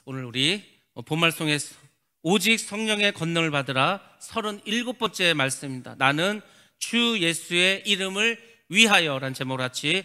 오늘 우리 본말송에서 오직 성령의 권능을 받으라 37번째 말씀입니다. 나는 주 예수의 이름을 위하여 라는 제목으로 같이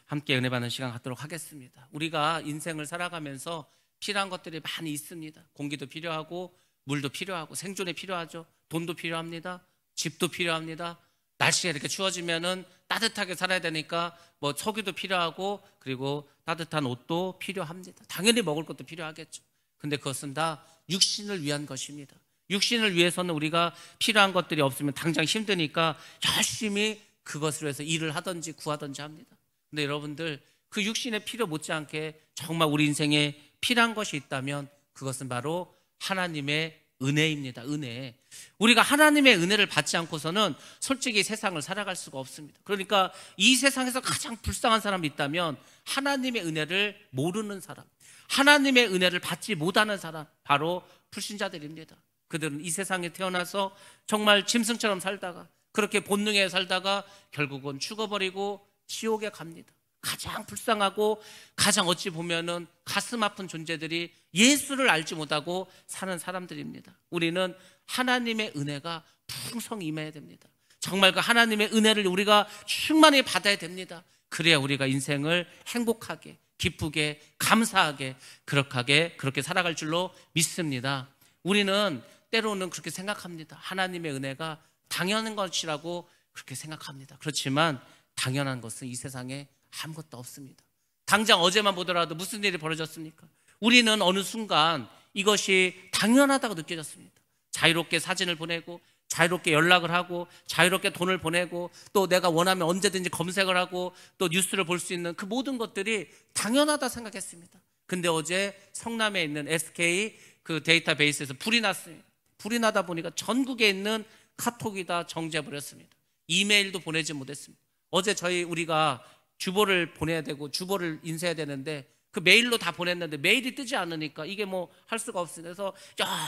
함께 은혜 받는 시간 갖도록 하겠습니다. 우리가 인생을 살아가면서 필요한 것들이 많이 있습니다. 공기도 필요하고 물도 필요하고 생존에 필요하죠. 돈도 필요합니다. 집도 필요합니다. 날씨가 이렇게 추워지면은 따뜻하게 살아야 되니까 뭐 석유도 필요하고 그리고 따뜻한 옷도 필요합니다. 당연히 먹을 것도 필요하겠죠. 근데 그것은 다 육신을 위한 것입니다. 육신을 위해서는 우리가 필요한 것들이 없으면 당장 힘드니까 열심히 그것을 위해서 일을 하든지 구하든지 합니다. 근데 여러분들 그 육신의 필요 못지않게 정말 우리 인생에 필요한 것이 있다면 그것은 바로 하나님의 은혜입니다. 은혜. 우리가 하나님의 은혜를 받지 않고서는 솔직히 세상을 살아갈 수가 없습니다. 그러니까 이 세상에서 가장 불쌍한 사람이 있다면 하나님의 은혜를 모르는 사람, 하나님의 은혜를 받지 못하는 사람, 바로 불신자들입니다. 그들은 이 세상에 태어나서 정말 짐승처럼 살다가 그렇게 본능에 살다가 결국은 죽어버리고 지옥에 갑니다. 가장 불쌍하고 가장 어찌 보면은 가슴 아픈 존재들이 예수를 알지 못하고 사는 사람들입니다. 우리는 하나님의 은혜가 풍성히 임해야 됩니다. 정말 그 하나님의 은혜를 우리가 충만히 받아야 됩니다. 그래야 우리가 인생을 행복하게, 기쁘게, 감사하게, 그렇게 살아갈 줄로 믿습니다. 우리는 때로는 그렇게 생각합니다. 하나님의 은혜가 당연한 것이라고 그렇게 생각합니다. 그렇지만 당연한 것은 이 세상에 아무것도 없습니다. 당장 어제만 보더라도 무슨 일이 벌어졌습니까? 우리는 어느 순간 이것이 당연하다고 느껴졌습니다. 자유롭게 사진을 보내고 자유롭게 연락을 하고 자유롭게 돈을 보내고 또 내가 원하면 언제든지 검색을 하고 또 뉴스를 볼 수 있는 그 모든 것들이 당연하다 생각했습니다. 근데 어제 성남에 있는 SK 그 데이터베이스에서 불이 났습니다. 불이 나다 보니까 전국에 있는 카톡이 다 정지해버렸습니다. 이메일도 보내지 못했습니다. 어제 우리가 주보를 보내야 되고 주보를 인쇄해야 되는데 그 메일로 다 보냈는데 메일이 뜨지 않으니까 이게 뭐 할 수가 없습니다. 그래서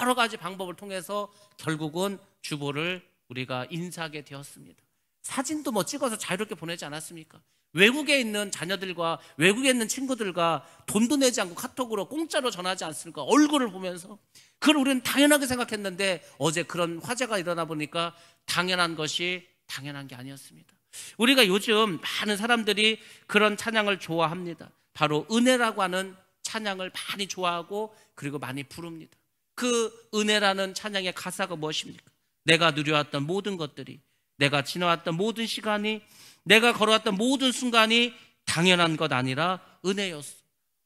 여러 가지 방법을 통해서 결국은 주보를 우리가 인쇄하게 되었습니다. 사진도 뭐 찍어서 자유롭게 보내지 않았습니까? 외국에 있는 자녀들과 외국에 있는 친구들과 돈도 내지 않고 카톡으로 공짜로 전하지 않습니까? 얼굴을 보면서. 그걸 우리는 당연하게 생각했는데 어제 그런 화제가 일어나 보니까 당연한 것이 당연한 게 아니었습니다. 우리가 요즘 많은 사람들이 그런 찬양을 좋아합니다. 바로 은혜라고 하는 찬양을 많이 좋아하고 그리고 많이 부릅니다. 그 은혜라는 찬양의 가사가 무엇입니까? 내가 누려왔던 모든 것들이, 내가 지나왔던 모든 시간이, 내가 걸어왔던 모든 순간이 당연한 것 아니라 은혜였어.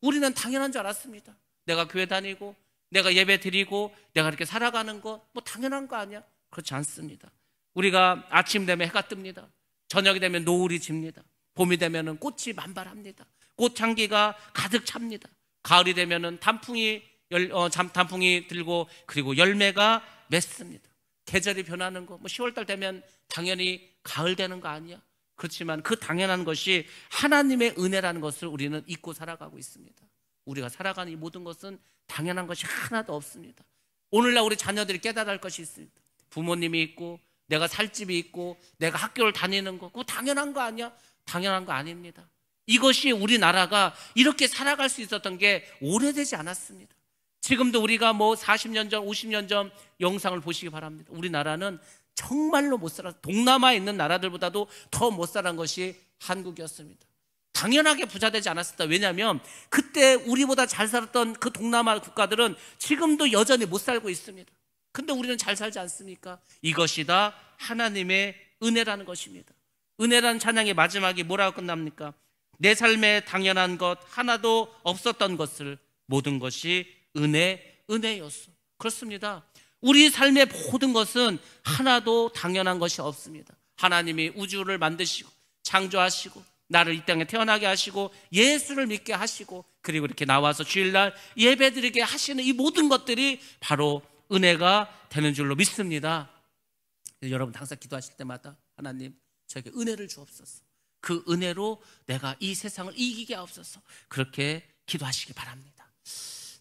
우리는 당연한 줄 알았습니다. 내가 교회 다니고 내가 예배 드리고 내가 이렇게 살아가는 거 뭐 당연한 거 아니야? 그렇지 않습니다. 우리가 아침 되면 해가 뜹니다. 저녁이 되면 노을이 집니다. 봄이 되면 꽃이 만발합니다. 꽃향기가 가득 찹니다. 가을이 되면 단풍이 들고 그리고 열매가 맺습니다. 계절이 변하는 거, 뭐 10월달 되면 당연히 가을 되는 거 아니야? 그렇지만 그 당연한 것이 하나님의 은혜라는 것을 우리는 잊고 살아가고 있습니다. 우리가 살아가는 이 모든 것은 당연한 것이 하나도 없습니다. 오늘날 우리 자녀들이 깨달아야 할 것이 있습니다. 부모님이 있고 내가 살 집이 있고 내가 학교를 다니는 거, 그거 당연한 거 아니야? 당연한 거 아닙니다. 이것이 우리나라가 이렇게 살아갈 수 있었던 게 오래되지 않았습니다. 지금도 우리가 뭐 40년 전, 50년 전 영상을 보시기 바랍니다. 우리나라는 정말로 못 살았어요. 동남아에 있는 나라들보다도 더 못 살은 것이 한국이었습니다. 당연하게 부자 되지 않았습니다. 왜냐하면 그때 우리보다 잘 살았던 그 동남아 국가들은 지금도 여전히 못 살고 있습니다. 근데 우리는 잘 살지 않습니까? 이것이 다 하나님의 은혜라는 것입니다. 은혜라는 찬양의 마지막이 뭐라고 끝납니까? 내 삶에 당연한 것 하나도 없었던 것을 모든 것이 은혜였어. 그렇습니다. 우리 삶의 모든 것은 하나도 당연한 것이 없습니다. 하나님이 우주를 만드시고 창조하시고 나를 이 땅에 태어나게 하시고 예수를 믿게 하시고 그리고 이렇게 나와서 주일날 예배드리게 하시는 이 모든 것들이 바로 은혜가 되는 줄로 믿습니다. 여러분 항상 기도하실 때마다 하나님 저에게 은혜를 주옵소서. 그 은혜로 내가 이 세상을 이기게 하옵소서. 그렇게 기도하시기 바랍니다.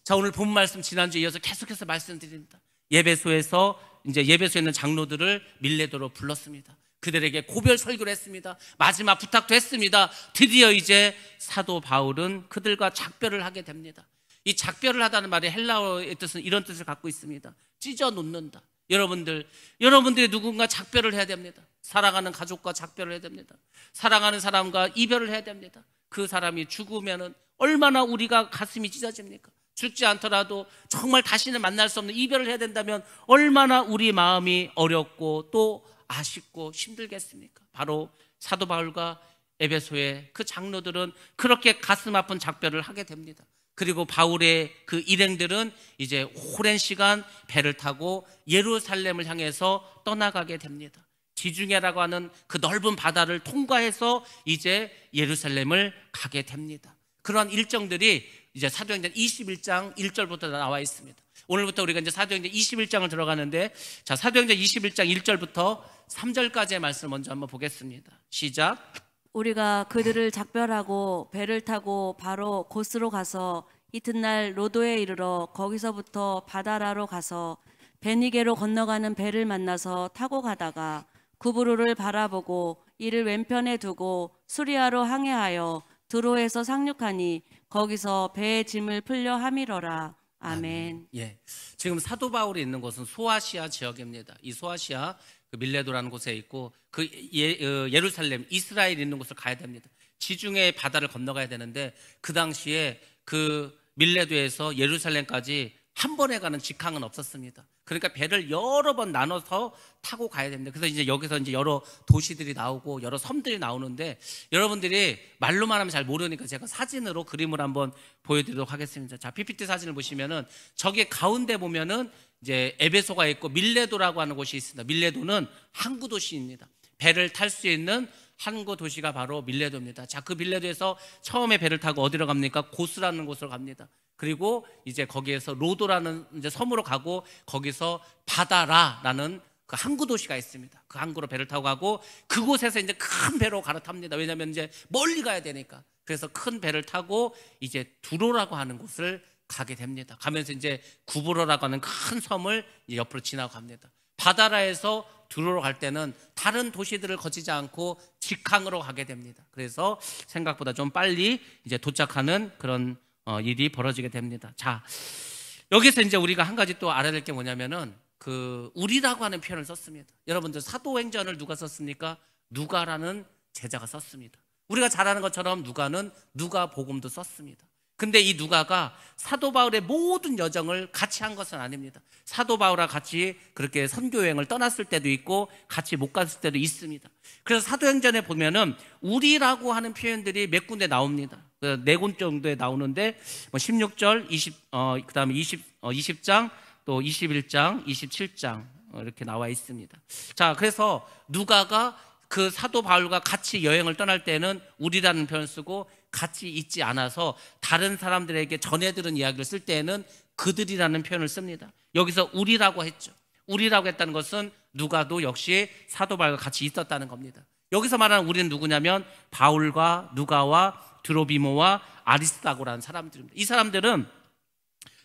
자, 오늘 본 말씀 지난주에 이어서 계속해서 말씀드립니다. 예배소에서 이제 예배소에 있는 장로들을 밀레도로 불렀습니다. 그들에게 고별 설교를 했습니다. 마지막 부탁도 했습니다. 드디어 이제 사도 바울은 그들과 작별을 하게 됩니다. 이 작별을 하다는 말이 헬라어의 뜻은 이런 뜻을 갖고 있습니다. 찢어 놓는다. 여러분들이 누군가 작별을 해야 됩니다. 사랑하는 가족과 작별을 해야 됩니다. 사랑하는 사람과 이별을 해야 됩니다. 그 사람이 죽으면은 얼마나 우리가 가슴이 찢어집니까? 죽지 않더라도 정말 다시는 만날 수 없는 이별을 해야 된다면 얼마나 우리 마음이 어렵고 또 아쉽고 힘들겠습니까? 바로 사도 바울과 에베소의 그 장로들은 그렇게 가슴 아픈 작별을 하게 됩니다. 그리고 바울의 그 일행들은 이제 오랜 시간 배를 타고 예루살렘을 향해서 떠나가게 됩니다. 지중해라고 하는 그 넓은 바다를 통과해서 이제 예루살렘을 가게 됩니다. 그러한 일정들이 이제 사도행전 21장 1절부터 나와 있습니다. 오늘부터 우리가 이제 사도행전 21장을 들어가는데, 자, 사도행전 21장 1절부터 3절까지의 말씀을 먼저 한번 보겠습니다. 시작. 우리가 그들을 작별하고 배를 타고 바로 고스로 가서 이튿날 로도에 이르러 거기서부터 바다라로 가서 베니게로 건너가는 배를 만나서 타고 가다가 구브로를 바라보고 이를 왼편에 두고 수리아로 항해하여 드로에서 상륙하니 거기서 배의 짐을 풀려 함이러라. 아멘. 예, 지금 사도 바울이 있는 곳은 소아시아 지역입니다. 이 소아시아 그 밀레도라는 곳에 있고 그 예루살렘 이스라엘 있는 곳을 가야 됩니다. 지중해 바다를 건너가야 되는데 그 당시에 그 밀레도에서 예루살렘까지 한 번에 가는 직항은 없었습니다. 그러니까 배를 여러 번 나눠서 타고 가야 됩니다. 그래서 이제 여기서 이제 여러 도시들이 나오고 여러 섬들이 나오는데, 여러분들이 말로만 하면 잘 모르니까 제가 사진으로 그림을 한번 보여드리도록 하겠습니다. 자, PPT 사진을 보시면은 저기 가운데 보면은 이제 에베소가 있고 밀레도라고 하는 곳이 있습니다. 밀레도는 항구 도시입니다. 배를 탈 수 있는 항구 도시가 바로 밀레도입니다. 자, 그 밀레도에서 처음에 배를 타고 어디로 갑니까? 고스라는 곳으로 갑니다. 그리고 이제 거기에서 로도라는 이제 섬으로 가고 거기서 바다라라는 그 항구 도시가 있습니다. 그 항구로 배를 타고 가고 그곳에서 이제 큰 배로 갈아탑니다. 왜냐하면 이제 멀리 가야 되니까. 그래서 큰 배를 타고 이제 두로라고 하는 곳을 가게 됩니다. 가면서 이제 구브로라고 하는 큰 섬을 이제 옆으로 지나고 갑니다. 바다라에서 두로로 갈 때는 다른 도시들을 거치지 않고 직항으로 가게 됩니다. 그래서 생각보다 좀 빨리 이제 도착하는 그런 일이 벌어지게 됩니다. 자, 여기서 이제 우리가 한 가지 또 알아야 될 게 뭐냐면은 그 우리라고 하는 표현을 썼습니다. 여러분들 사도행전을 누가 썼습니까? 누가라는 제자가 썼습니다. 우리가 잘 아는 것처럼 누가는 누가복음도 썼습니다. 근데 이 누가가 사도 바울의 모든 여정을 같이 한 것은 아닙니다. 사도 바울과 같이 그렇게 선교 여행을 떠났을 때도 있고 같이 못 갔을 때도 있습니다. 그래서 사도행전에 보면은 우리라고 하는 표현들이 몇 군데 나옵니다. 4군 정도에 나오는데 16절, 그다음에 20장, 또 21장, 27장 이렇게 나와 있습니다. 자, 그래서 누가가 그 사도 바울과 같이 여행을 떠날 때는 우리라는 표현을 쓰고 같이 있지 않아서 다른 사람들에게 전해들은 이야기를 쓸 때에는 그들이라는 표현을 씁니다. 여기서 우리라고 했죠. 우리라고 했다는 것은 누가도 역시 사도 바울과 같이 있었다는 겁니다. 여기서 말하는 우리는 누구냐면 바울과 누가와 드로비모와 아리스다고라는 사람들입니다. 이 사람들은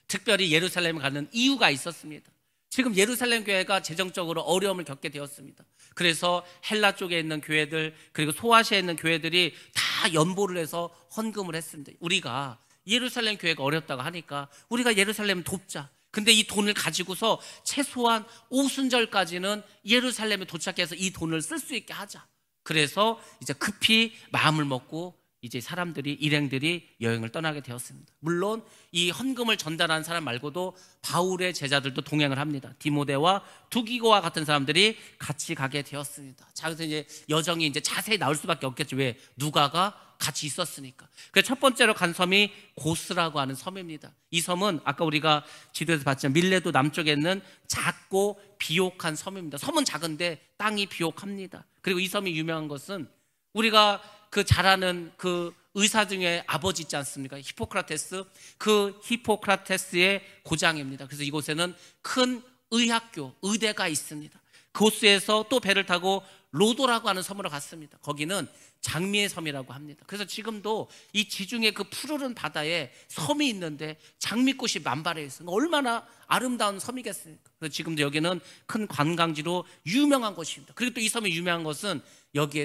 특별히 예루살렘에 가는 이유가 있었습니다. 지금 예루살렘 교회가 재정적으로 어려움을 겪게 되었습니다. 그래서 헬라 쪽에 있는 교회들 그리고 소아시아에 있는 교회들이 다 연보를 해서 헌금을 했습니다. 우리가 예루살렘 교회가 어렵다고 하니까 우리가 예루살렘을 돕자. 근데 이 돈을 가지고서 최소한 오순절까지는 예루살렘에 도착해서 이 돈을 쓸 수 있게 하자. 그래서 이제 급히 마음을 먹고 이제 사람들이 일행들이 여행을 떠나게 되었습니다. 물론 이 헌금을 전달한 사람 말고도 바울의 제자들도 동행을 합니다. 디모데와 두기고와 같은 사람들이 같이 가게 되었습니다. 자, 그래서 이제 여정이 이제 자세히 나올 수밖에 없겠죠. 왜? 누가가 같이 있었으니까. 그래서 첫 번째로 간 섬이 고스라고 하는 섬입니다. 이 섬은 아까 우리가 지도에서 봤지만 밀레도 남쪽에 있는 작고 비옥한 섬입니다. 섬은 작은데 땅이 비옥합니다. 그리고 이 섬이 유명한 것은 우리가 그 잘 아는 그 의사 중에 아버지 있지 않습니까? 히포크라테스. 그 히포크라테스의 고장입니다. 그래서 이곳에는 큰 의학교, 의대가 있습니다. 고스에서 또 배를 타고 로도라고 하는 섬으로 갔습니다. 거기는 장미의 섬이라고 합니다. 그래서 지금도 이 지중해 그 푸르른 바다에 섬이 있는데 장미꽃이 만발해 있어요. 얼마나 아름다운 섬이겠습니까? 그래서 지금도 여기는 큰 관광지로 유명한 곳입니다. 그리고 또 이 섬이 유명한 것은 여기에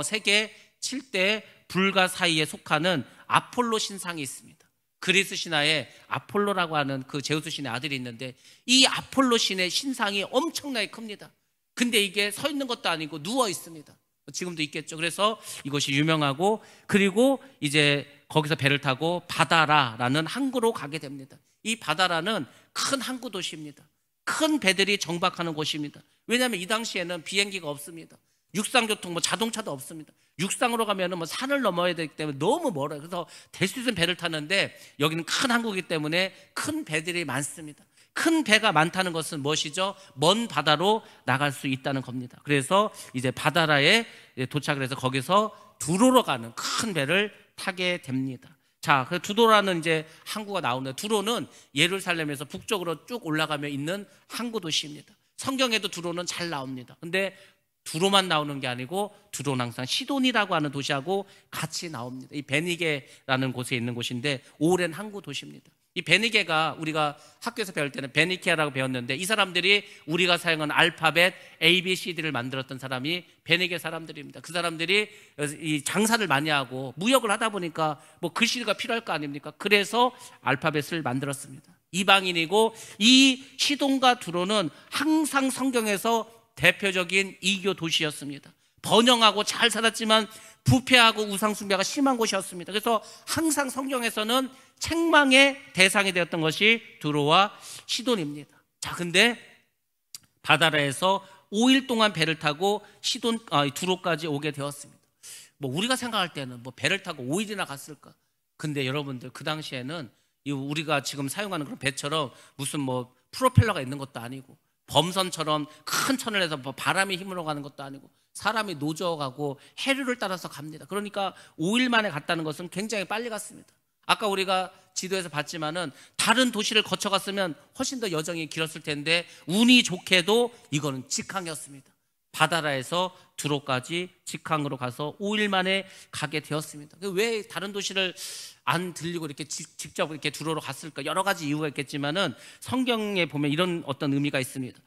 세계 7대 불가 사이에 속하는 아폴로 신상이 있습니다. 그리스 신화에 아폴로라고 하는 그 제우스 신의 아들이 있는데 이 아폴로 신의 신상이 엄청나게 큽니다. 근데 이게 서 있는 것도 아니고 누워 있습니다. 지금도 있겠죠. 그래서 이것이 유명하고, 그리고 이제 거기서 배를 타고 바다라라는 항구로 가게 됩니다. 이 바다라는 큰 항구 도시입니다. 큰 배들이 정박하는 곳입니다. 왜냐하면 이 당시에는 비행기가 없습니다. 육상교통, 뭐 자동차도 없습니다. 육상으로 가면은 뭐 산을 넘어야 되기 때문에 너무 멀어요. 그래서 될 수 있으면 배를 타는데 여기는 큰 항구이기 때문에 큰 배들이 많습니다. 큰 배가 많다는 것은 무엇이죠? 먼 바다로 나갈 수 있다는 겁니다. 그래서 이제 바다라에 도착을 해서 거기서 두로로 가는 큰 배를 타게 됩니다. 자, 그 두로라는 이제 항구가 나오는데, 두로는 예루살렘에서 북쪽으로 쭉 올라가며 있는 항구 도시입니다. 성경에도 두로는 잘 나옵니다. 근데 두로만 나오는 게 아니고 두로는 항상 시돈이라고 하는 도시하고 같이 나옵니다. 이 베니게라는 곳에 있는 곳인데 오랜 항구 도시입니다. 이 베니게가 우리가 학교에서 배울 때는 베니케아라고 배웠는데, 이 사람들이 우리가 사용하는 알파벳 ABCD를 만들었던 사람이 베니게 사람들입니다. 그 사람들이 이 장사를 많이 하고 무역을 하다 보니까 뭐 글씨가 필요할 거 아닙니까? 그래서 알파벳을 만들었습니다. 이방인이고, 이 시돈과 두로는 항상 성경에서 대표적인 이교 도시였습니다. 번영하고 잘 살았지만 부패하고 우상숭배가 심한 곳이었습니다. 그래서 항상 성경에서는 책망의 대상이 되었던 것이 두로와 시돈입니다. 자, 근데 바다라에서 5일 동안 배를 타고 두로까지 오게 되었습니다. 뭐 우리가 생각할 때는 뭐 배를 타고 5일이나 갔을까? 근데 여러분들, 그 당시에는 우리가 지금 사용하는 그런 배처럼 무슨 뭐 프로펠러가 있는 것도 아니고, 범선처럼 큰 천을 해서 바람이 힘으로 가는 것도 아니고, 사람이 노저어가고 해류를 따라서 갑니다. 그러니까 5일 만에 갔다는 것은 굉장히 빨리 갔습니다. 아까 우리가 지도에서 봤지만은 다른 도시를 거쳐갔으면 훨씬 더 여정이 길었을 텐데 운이 좋게도 이거는 직항이었습니다. 바다라에서 두로까지 직항으로 가서 5일 만에 가게 되었습니다. 왜 다른 도시를 안 들리고 이렇게 직접 이렇게 두로로 갔을까? 여러 가지 이유가 있겠지만은 성경에 보면 이런 어떤 의미가 있습니다.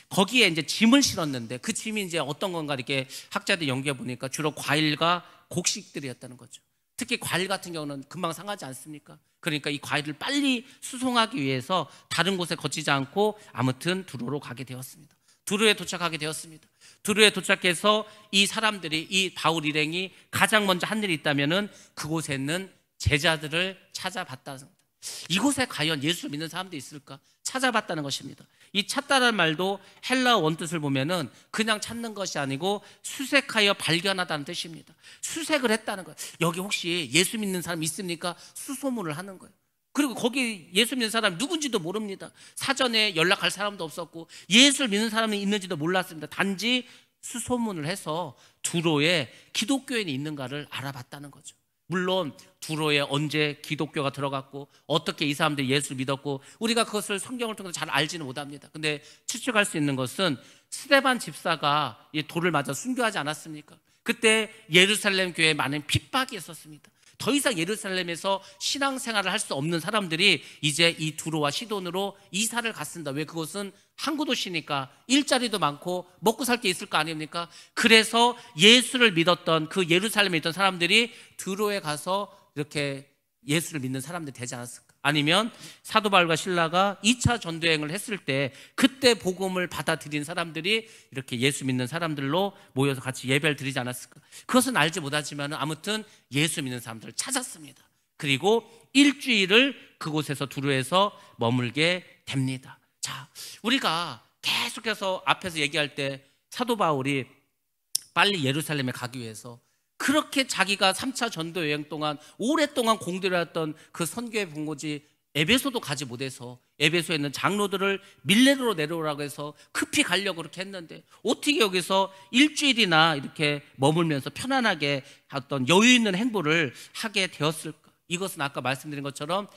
거기에 이제 짐을 실었는데 그 짐이 이제 어떤 건가 이렇게 학자들이 연구해 보니까 주로 과일과 곡식들이었다는 거죠. 특히 과일 같은 경우는 금방 상하지 않습니까? 그러니까 이 과일을 빨리 수송하기 위해서 다른 곳에 거치지 않고 아무튼 두로로 가게 되었습니다. 두로에 도착하게 되었습니다. 두로에 도착해서 이 사람들이, 이 바울 일행이 가장 먼저 한 일이 있다면은 그곳에 있는 제자들을 찾아봤다는 겁니다. 이곳에 과연 예수를 믿는 사람도 있을까? 찾아봤다는 것입니다. 이 찾다라는 말도 헬라 원뜻을 보면은 그냥 찾는 것이 아니고 수색하여 발견하다는 뜻입니다. 수색을 했다는 거예요. 여기 혹시 예수 믿는 사람 있습니까? 수소문을 하는 거예요. 그리고 거기 예수 믿는 사람 누군지도 모릅니다. 사전에 연락할 사람도 없었고 예수를 믿는 사람이 있는지도 몰랐습니다. 단지 수소문을 해서 두로에 기독교인이 있는가를 알아봤다는 거죠. 물론 두로에 언제 기독교가 들어갔고 어떻게 이 사람들이 예수를 믿었고 우리가 그것을 성경을 통해서 잘 알지는 못합니다. 근데 추측할 수 있는 것은 스데반 집사가 이 돌을 맞아 순교하지 않았습니까? 그때 예루살렘 교회에 많은 핍박이 있었습니다. 더 이상 예루살렘에서 신앙생활을 할 수 없는 사람들이 이제 이 두로와 시돈으로 이사를 갔습니다. 왜? 그곳은 항구 도시니까 일자리도 많고 먹고 살 게 있을 거 아닙니까? 그래서 예수를 믿었던 그 예루살렘에 있던 사람들이 두로에 가서 이렇게 예수를 믿는 사람들이 되지 않았을까? 아니면 사도 바울과 실라가 2차 전도여행을 했을 때 그때 복음을 받아들인 사람들이 이렇게 예수 믿는 사람들로 모여서 같이 예배를 드리지 않았을까? 그것은 알지 못하지만 아무튼 예수 믿는 사람들을 찾았습니다. 그리고 일주일을 그곳에서 두로에서 머물게 됩니다. 자, 우리가 계속해서 앞에서 얘기할 때 사도 바울이 빨리 예루살렘에 가기 위해서 그렇게 자기가 3차 전도 여행 동안 오랫동안 공들여 왔던 그 선교의 본고지 에베소도 가지 못해서 에베소에 있는 장로들을 밀레로로 내려오라고 해서 급히 가려고 그렇게 했는데 어떻게 여기서 일주일이나 이렇게 머물면서 편안하게 어떤 여유 있는 행보를 하게 되었을까? 이것은 아까 말씀드린 것처럼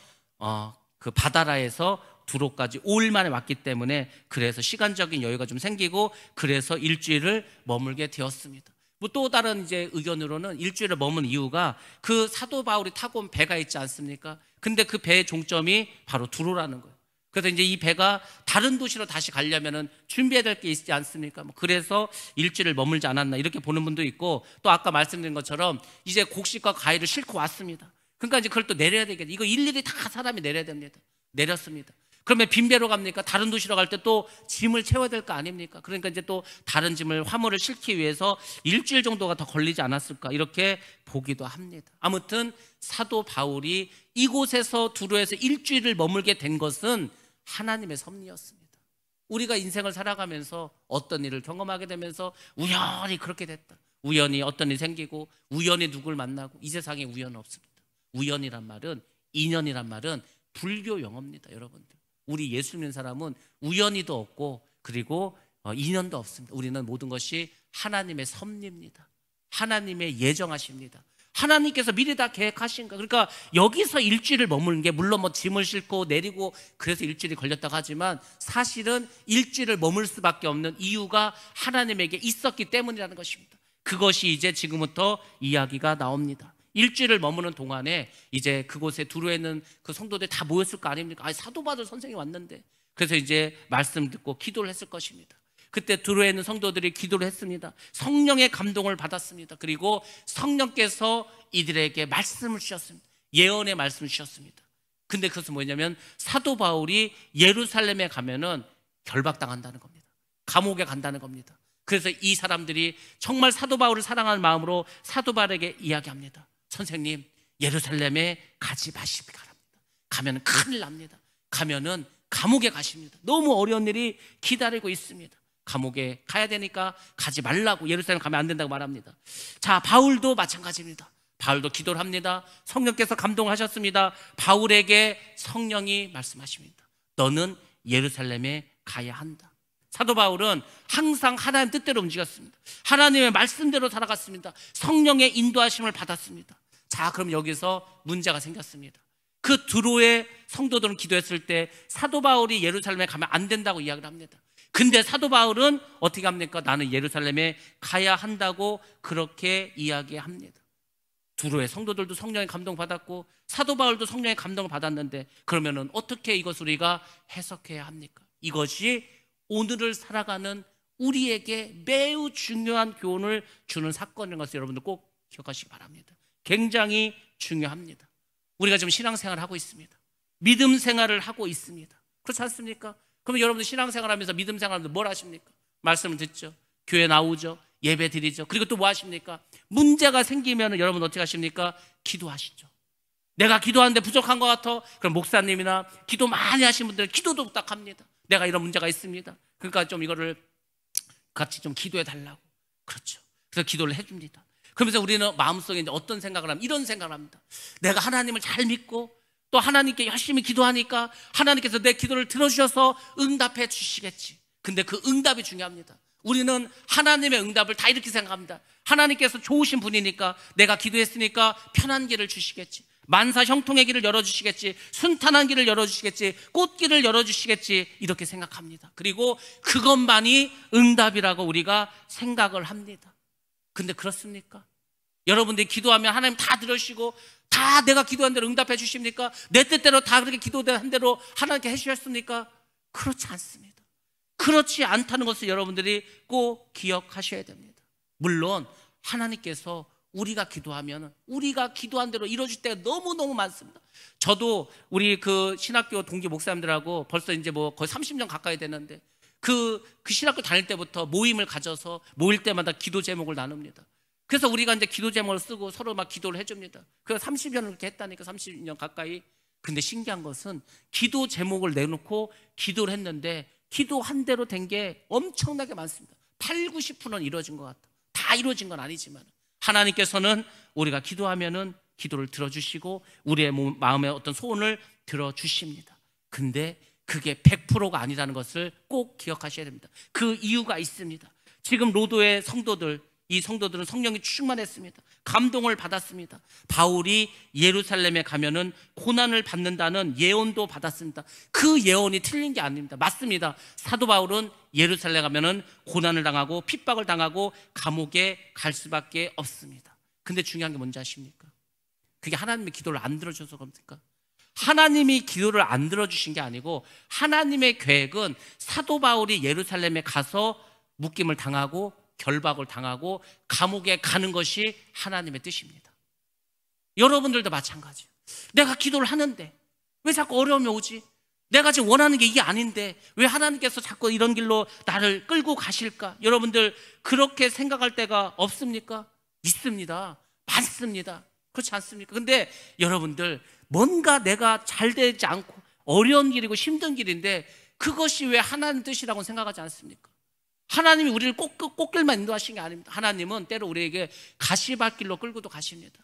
그 바다라에서 두로까지 5일 만에 왔기 때문에 그래서 시간적인 여유가 좀 생기고 그래서 일주일을 머물게 되었습니다. 뭐 또 다른 이제 의견으로는 일주일을 머문 이유가 그 사도 바울이 타고 온 배가 있지 않습니까? 근데 그 배의 종점이 바로 두로라는 거예요. 그래서 이제 이 배가 다른 도시로 다시 가려면은 준비해야 될 게 있지 않습니까? 뭐 그래서 일주일을 머물지 않았나 이렇게 보는 분도 있고 또 아까 말씀드린 것처럼 이제 곡식과 과일을 싣고 왔습니다. 그러니까 이제 그걸 또 내려야 되겠죠. 이거 일일이 다 사람이 내려야 됩니다. 내렸습니다. 그러면 빈배로 갑니까? 다른 도시로 갈 때 또 짐을 채워야 될 거 아닙니까? 그러니까 이제 또 다른 짐을, 화물을 싣기 위해서 일주일 정도가 더 걸리지 않았을까, 이렇게 보기도 합니다. 아무튼 사도 바울이 이곳에서 두로에서 일주일을 머물게 된 것은 하나님의 섭리였습니다. 우리가 인생을 살아가면서 어떤 일을 경험하게 되면서 우연히 그렇게 됐다, 우연히 어떤 일이 생기고, 우연히 누굴 만나고, 이 세상에 우연은 없습니다. 우연이란 말은, 인연이란 말은 불교 용어입니다. 여러분들, 우리 예수 믿는 사람은 우연히도 없고 그리고 인연도 없습니다. 우리는 모든 것이 하나님의 섭리입니다. 하나님의 예정하십니다. 하나님께서 미리 다 계획하신 거. 그러니까 여기서 일주일을 머무는 게, 물론 뭐 짐을 싣고 내리고 그래서 일주일이 걸렸다고 하지만, 사실은 일주일을 머물 수밖에 없는 이유가 하나님에게 있었기 때문이라는 것입니다. 그것이 이제 지금부터 이야기가 나옵니다. 일주일을 머무는 동안에 이제 그곳에 두로에 있는 그 성도들이 다 모였을 거 아닙니까? 사도 바울 선생이 왔는데. 그래서 이제 말씀 듣고 기도를 했을 것입니다. 그때 두로에 있는 성도들이 기도를 했습니다. 성령의 감동을 받았습니다. 그리고 성령께서 이들에게 말씀을 주셨습니다. 예언의 말씀을 주셨습니다. 근데 그것은 뭐냐면, 사도 바울이 예루살렘에 가면은 결박당한다는 겁니다. 감옥에 간다는 겁니다. 그래서 이 사람들이 정말 사도 바울을 사랑하는 마음으로 사도 바울에게 이야기합니다. 선생님, 예루살렘에 가지 마시기 바랍니다. 가면 큰일 납니다. 가면은 감옥에 가십니다. 너무 어려운 일이 기다리고 있습니다. 감옥에 가야 되니까 가지 말라고, 예루살렘 가면 안 된다고 말합니다. 자, 바울도 마찬가지입니다. 바울도 기도를 합니다. 성령께서 감동하셨습니다. 바울에게 성령이 말씀하십니다. 너는 예루살렘에 가야 한다. 사도 바울은 항상 하나님 뜻대로 움직였습니다. 하나님의 말씀대로 살아갔습니다. 성령의 인도하심을 받았습니다. 자, 그럼 여기서 문제가 생겼습니다. 그 두로의 성도들은 기도했을 때 사도 바울이 예루살렘에 가면 안 된다고 이야기를 합니다. 근데 사도 바울은 어떻게 합니까? 나는 예루살렘에 가야 한다고 그렇게 이야기합니다. 두로의 성도들도 성령의 감동 받았고 사도 바울도 성령의 감동을 받았는데, 그러면은 어떻게 이것을 우리가 해석해야 합니까? 이것이 오늘을 살아가는 우리에게 매우 중요한 교훈을 주는 사건인 것을 여러분들 꼭 기억하시기 바랍니다. 굉장히 중요합니다. 우리가 지금 신앙생활을 하고 있습니다. 믿음 생활을 하고 있습니다. 그렇지 않습니까? 그럼 여러분들 신앙생활하면서 믿음 생활하면서 뭘 하십니까? 말씀을 듣죠, 교회 나오죠, 예배 드리죠. 그리고 또 뭐 하십니까? 문제가 생기면 여러분 어떻게 하십니까? 기도하시죠. 내가 기도하는데 부족한 것 같아. 그럼 목사님이나 기도 많이 하신 분들은 기도도 부탁합니다. 내가 이런 문제가 있습니다. 그러니까 좀 이거를 같이 좀 기도해 달라고. 그렇죠. 그래서 기도를 해줍니다. 그러면서 우리는 마음속에 이제 어떤 생각을 하면, 이런 생각을 합니다. 내가 하나님을 잘 믿고 또 하나님께 열심히 기도하니까 하나님께서 내 기도를 들어주셔서 응답해 주시겠지. 근데 그 응답이 중요합니다. 우리는 하나님의 응답을 다 이렇게 생각합니다. 하나님께서 좋으신 분이니까, 내가 기도했으니까 편한 길을 주시겠지, 만사 형통의 길을 열어주시겠지, 순탄한 길을 열어주시겠지, 꽃길을 열어주시겠지, 이렇게 생각합니다. 그리고 그것만이 응답이라고 우리가 생각을 합니다. 근데 그렇습니까? 여러분들이 기도하면 하나님 다 들으시고 다 내가 기도한 대로 응답해 주십니까? 내 뜻대로 다 그렇게 기도한 대로 하나님께 해주셨습니까? 그렇지 않습니다. 그렇지 않다는 것을 여러분들이 꼭 기억하셔야 됩니다. 물론 하나님께서 우리가 기도하면 우리가 기도한 대로 이루어질 때가 너무너무 많습니다. 저도 우리 그 신학교 동기 목사님들하고 벌써 이제 뭐 거의 30년 가까이 됐는데, 그 신학교 다닐 때부터 모임을 가져서 모일 때마다 기도 제목을 나눕니다. 그래서 우리가 이제 기도 제목을 쓰고 서로 막 기도를 해줍니다. 그래서 30년을 그렇게 했다니까, 30년 가까이. 근데 신기한 것은 기도 제목을 내놓고 기도를 했는데 기도한 대로 된 게 엄청나게 많습니다. 8, 90%는 이루어진 것 같다. 다 이루어진 건 아니지만 하나님께서는 우리가 기도하면은 기도를 들어주시고 우리의 마음의 어떤 소원을 들어주십니다. 근데 그게 100%가 아니라는 것을 꼭 기억하셔야 됩니다. 그 이유가 있습니다. 지금 로도의 성도들, 이 성도들은 성령이 충만했습니다. 감동을 받았습니다. 바울이 예루살렘에 가면은 고난을 받는다는 예언도 받았습니다. 그 예언이 틀린 게 아닙니다. 맞습니다. 사도 바울은 예루살렘에 가면은 고난을 당하고 핍박을 당하고 감옥에 갈 수밖에 없습니다. 근데 중요한 게 뭔지 아십니까? 그게 하나님의 기도를 안 들어줘서 그럽니까? 하나님이 기도를 안 들어주신 게 아니고, 하나님의 계획은 사도 바울이 예루살렘에 가서 묶임을 당하고 결박을 당하고 감옥에 가는 것이 하나님의 뜻입니다. 여러분들도 마찬가지예요. 내가 기도를 하는데 왜 자꾸 어려움이 오지? 내가 지금 원하는 게 이게 아닌데 왜 하나님께서 자꾸 이런 길로 나를 끌고 가실까? 여러분들 그렇게 생각할 때가 없습니까? 있습니다. 많습니다. 그렇지 않습니까? 근데 여러분들 뭔가 내가 잘 되지 않고 어려운 길이고 힘든 길인데 그것이 왜 하나님 뜻이라고 생각하지 않습니까? 하나님이 우리를 꽃길만 인도하신 게 아닙니다. 하나님은 때로 우리에게 가시밭길로 끌고도 가십니다.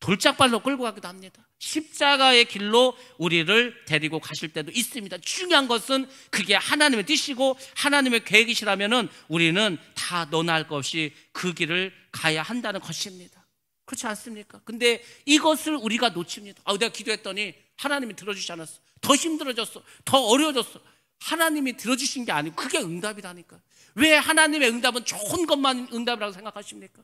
돌짝발로 끌고 가기도 합니다. 십자가의 길로 우리를 데리고 가실 때도 있습니다. 중요한 것은 그게 하나님의 뜻이고 하나님의 계획이시라면 우리는 다 너나 할 것 없이 그 길을 가야 한다는 것입니다. 그렇지 않습니까? 근데 이것을 우리가 놓칩니다. 내가 기도했더니 하나님이 들어주지 않았어. 더 힘들어졌어. 더 어려워졌어. 하나님이 들어주신 게 아니고 그게 응답이라니까. 왜 하나님의 응답은 좋은 것만 응답이라고 생각하십니까?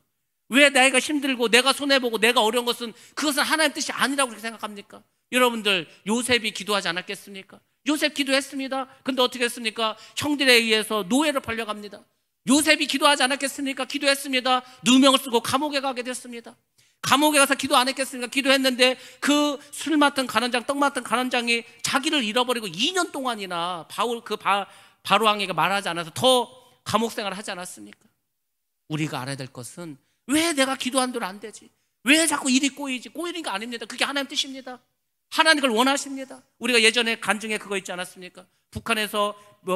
왜 내가 힘들고 내가 손해보고 내가 어려운 것은 그것은 하나님 뜻이 아니라고 그렇게 생각합니까? 여러분들 요셉이 기도하지 않았겠습니까? 요셉 기도했습니다. 근데 어떻게 했습니까? 형들에 의해서 노예로 팔려갑니다. 요셉이 기도하지 않았겠습니까? 기도했습니다. 누명을 쓰고 감옥에 가게 됐습니다. 감옥에 가서 기도 안 했겠습니까? 기도했는데 그 술 맡은 간원장, 떡 맡은 간원장이 자기를 잃어버리고 2년 동안이나 바로 왕에게 말하지 않아서 더 감옥 생활을 하지 않았습니까? 우리가 알아야 될 것은 왜 내가 기도한 대로 안 되지? 왜 자꾸 일이 꼬이지? 꼬이는 게 아닙니다. 그게 하나님 뜻입니다. 하나님 그걸 원하십니다. 우리가 예전에 간증에 그거 있지 않았습니까? 북한에서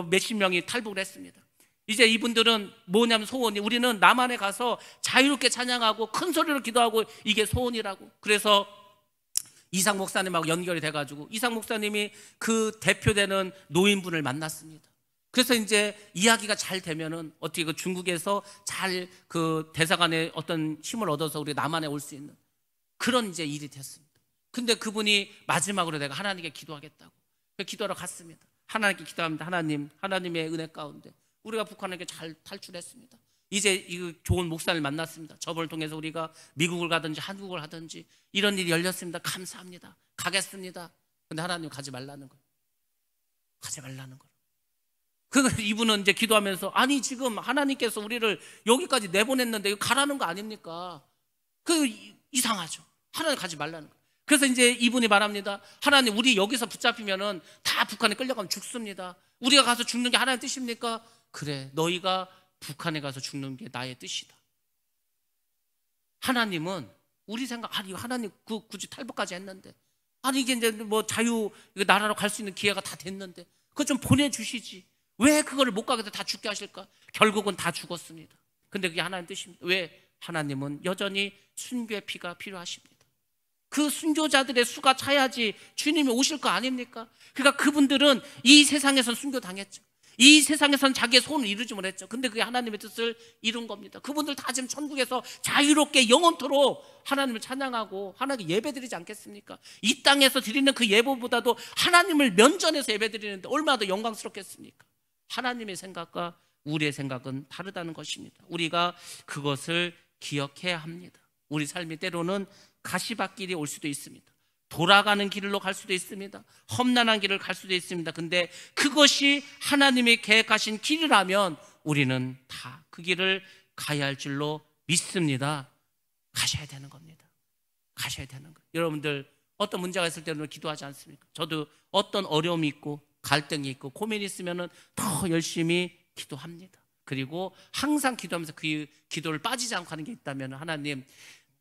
몇십 명이 탈북을 했습니다. 이제 이분들은 뭐냐면 소원이 우리는 남한에 가서 자유롭게 찬양하고 큰 소리로 기도하고 이게 소원이라고. 그래서 이상 목사님하고 연결이 돼가지고 이상 목사님이 그 대표되는 노인분을 만났습니다. 그래서 이제 이야기가 잘 되면은 어떻게 그 중국에서 잘 그 대사관에 어떤 힘을 얻어서 우리 남한에 올 수 있는 그런 이제 일이 됐습니다. 근데 그분이 마지막으로 내가 하나님께 기도하겠다고 기도하러 갔습니다. 하나님께 기도합니다. 하나님의 은혜 가운데 우리가 북한에게 잘 탈출했습니다. 이제 이 좋은 목사를 만났습니다. 저번을 통해서 우리가 미국을 가든지 한국을 하든지 이런 일이 열렸습니다. 감사합니다. 가겠습니다. 근데 하나님 가지 말라는 거예요. 가지 말라는 거예요. 이분은 이제 기도하면서 아니 지금 하나님께서 우리를 여기까지 내보냈는데 이거 가라는 거 아닙니까? 이상하죠. 하나님 가지 말라는 거예요. 그래서 이제 이분이 말합니다. 하나님 우리 여기서 붙잡히면은 다 북한에 끌려가면 죽습니다. 우리가 가서 죽는 게 하나님 뜻입니까? 그래 너희가 북한에 가서 죽는 게 나의 뜻이다. 하나님은 우리 생각 아니 하나님 굳이 탈북까지 했는데 아니 이게 이제 뭐 나라로 갈 수 있는 기회가 다 됐는데 그거 좀 보내주시지. 왜 그거를 못 가게 다 죽게 하실까? 결국은 다 죽었습니다. 근데 그게 하나님 뜻입니다. 왜? 하나님은 여전히 순교의 피가 필요하십니다. 그 순교자들의 수가 차야지 주님이 오실 거 아닙니까? 그러니까 그분들은 이 세상에선 순교당했죠. 이 세상에선 자기의 소원을 이루지 못했죠. 근데 그게 하나님의 뜻을 이룬 겁니다. 그분들 다 지금 천국에서 자유롭게 영원토록 하나님을 찬양하고 하나님께 예배드리지 않겠습니까? 이 땅에서 드리는 그 예배보다도 하나님을 면전에서 예배드리는데 얼마나 더 영광스럽겠습니까? 하나님의 생각과 우리의 생각은 다르다는 것입니다. 우리가 그것을 기억해야 합니다. 우리 삶이 때로는 가시밭길이 올 수도 있습니다. 돌아가는 길로 갈 수도 있습니다. 험난한 길을 갈 수도 있습니다. 근데 그것이 하나님이 계획하신 길이라면 우리는 다 그 길을 가야 할 줄로 믿습니다. 가셔야 되는 겁니다. 가셔야 되는 거예요. 여러분들 어떤 문제가 있을 때는 기도하지 않습니까? 저도 어떤 어려움이 있고 갈등이 있고 고민이 있으면 더 열심히 기도합니다. 그리고 항상 기도하면서 그 기도를 빠지지 않고 하는 게 있다면 하나님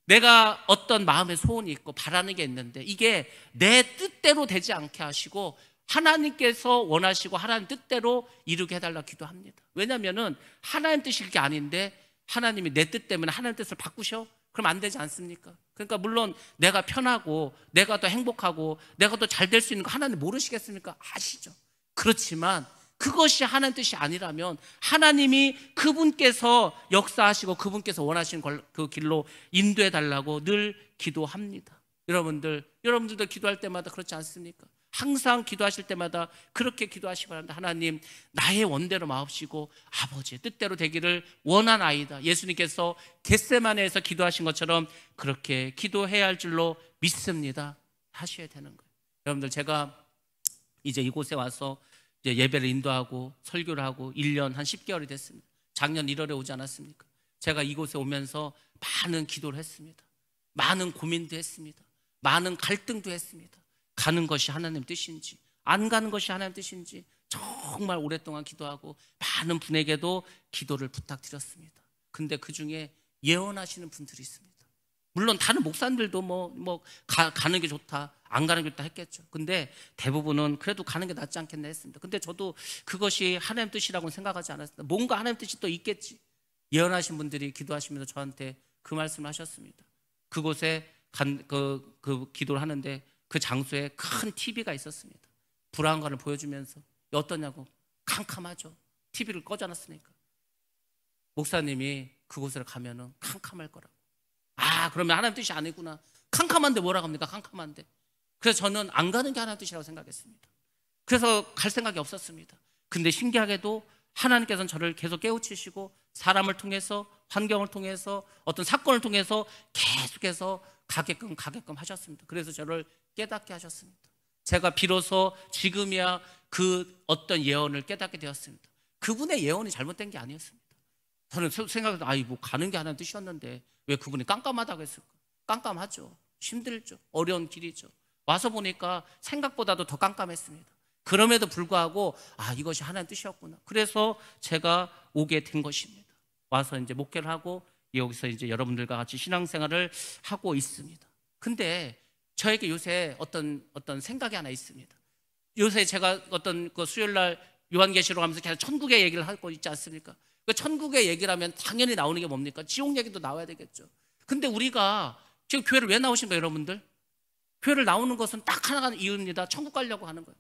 내가 어떤 마음의 소원이 있고 바라는 게 있는데 이게 내 뜻대로 되지 않게 하시고 하나님께서 원하시고 하나님 뜻대로 이루게 해달라고 기도합니다. 왜냐하면 하나님 뜻이 그게 아닌데 하나님이 내 뜻 때문에 하나님 뜻을 바꾸셔? 그럼 안 되지 않습니까? 그러니까 물론 내가 편하고 내가 더 행복하고 내가 더 잘 될 수 있는 거 하나님 모르시겠습니까? 아시죠. 그렇지만 그것이 하나님 뜻이 아니라면 하나님이 그분께서 역사하시고 그분께서 원하시는 그 길로 인도해 달라고 늘 기도합니다. 여러분들도 기도할 때마다 그렇지 않습니까? 항상 기도하실 때마다 그렇게 기도하시기 바랍니다. 하나님 나의 원대로 마옵시고 아버지의 뜻대로 되기를 원하나이다. 예수님께서 겟세마네에서 기도하신 것처럼 그렇게 기도해야 할 줄로 믿습니다. 하셔야 되는 거예요. 여러분들 제가 이제 이곳에 와서 이제 예배를 인도하고 설교를 하고 1년 한 10개월이 됐습니다. 작년 1월에 오지 않았습니까? 제가 이곳에 오면서 많은 기도를 했습니다. 많은 고민도 했습니다. 많은 갈등도 했습니다. 가는 것이 하나님 뜻인지 안 가는 것이 하나님 뜻인지 정말 오랫동안 기도하고 많은 분에게도 기도를 부탁드렸습니다. 근데 그 중에 예언하시는 분들이 있습니다. 물론 다른 목사님들도 가는 게 좋다, 안 가는 게 좋다 했겠죠. 근데 대부분은 그래도 가는 게 낫지 않겠나 했습니다. 근데 저도 그것이 하나님 뜻이라고는 생각하지 않았습니다. 뭔가 하나님 뜻이 또 있겠지. 예언하신 분들이 기도하시면서 저한테 그 말씀을 하셨습니다. 그곳에 그 기도를 하는데 그 장소에 큰 TV가 있었습니다. 불안감을 보여주면서 어떠냐고. 캄캄하죠. TV를 꺼져놨으니까. 목사님이 그곳을 가면은 캄캄할 거라고. 아, 그러면 하나님 뜻이 아니구나. 캄캄한데 뭐라고 합니까? 캄캄한데. 그래서 저는 안 가는 게 하나님 뜻이라고 생각했습니다. 그래서 갈 생각이 없었습니다. 근데 신기하게도 하나님께서는 저를 계속 깨우치시고 사람을 통해서, 환경을 통해서, 어떤 사건을 통해서 계속해서 가게끔 하셨습니다. 그래서 저를 깨닫게 하셨습니다. 제가 비로소 지금이야 그 어떤 예언을 깨닫게 되었습니다. 그분의 예언이 잘못된 게 아니었습니다. 저는 생각해도 뭐 가는 게 하나님 뜻이었는데 왜 그분이 깜깜하다고 했을까? 깜깜하죠. 힘들죠. 어려운 길이죠. 와서 보니까 생각보다도 더 깜깜했습니다. 그럼에도 불구하고 이것이 하나님 뜻이었구나. 그래서 제가 오게 된 것입니다. 와서 이제 목회를 하고 여기서 이제 여러분들과 같이 신앙생활을 하고 있습니다. 근데 저에게 요새 어떤 생각이 하나 있습니다. 요새 제가 어떤 그 수요일날 요한계시록 하면서 계속 천국의 얘기를 하고 있지 않습니까? 그 천국의 얘기를 하면 당연히 나오는 게 뭡니까? 지옥 얘기도 나와야 되겠죠. 근데 우리가 지금 교회를 왜 나오신가요, 여러분들? 교회를 나오는 것은 딱 하나가 이유입니다. 천국 가려고 하는 거예요.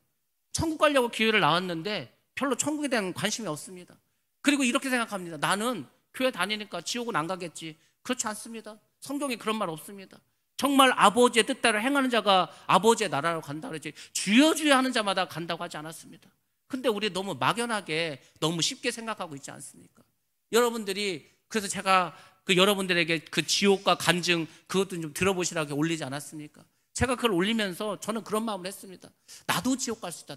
천국 가려고 교회를 나왔는데 별로 천국에 대한 관심이 없습니다. 그리고 이렇게 생각합니다. 나는 교회 다니니까 지옥은 안 가겠지. 그렇지 않습니다. 성경에 그런 말 없습니다. 정말 아버지의 뜻대로 행하는 자가 아버지의 나라로 간다 그랬지. 주여 주여 하는 자마다 간다고 하지 않았습니다. 근데 우리 너무 막연하게 너무 쉽게 생각하고 있지 않습니까? 여러분들이 그래서 제가 그 여러분들에게 그 지옥과 간증 그것도 좀 들어보시라고 올리지 않았습니까? 제가 그걸 올리면서 저는 그런 마음을 했습니다. 나도 지옥 갈 수 있다.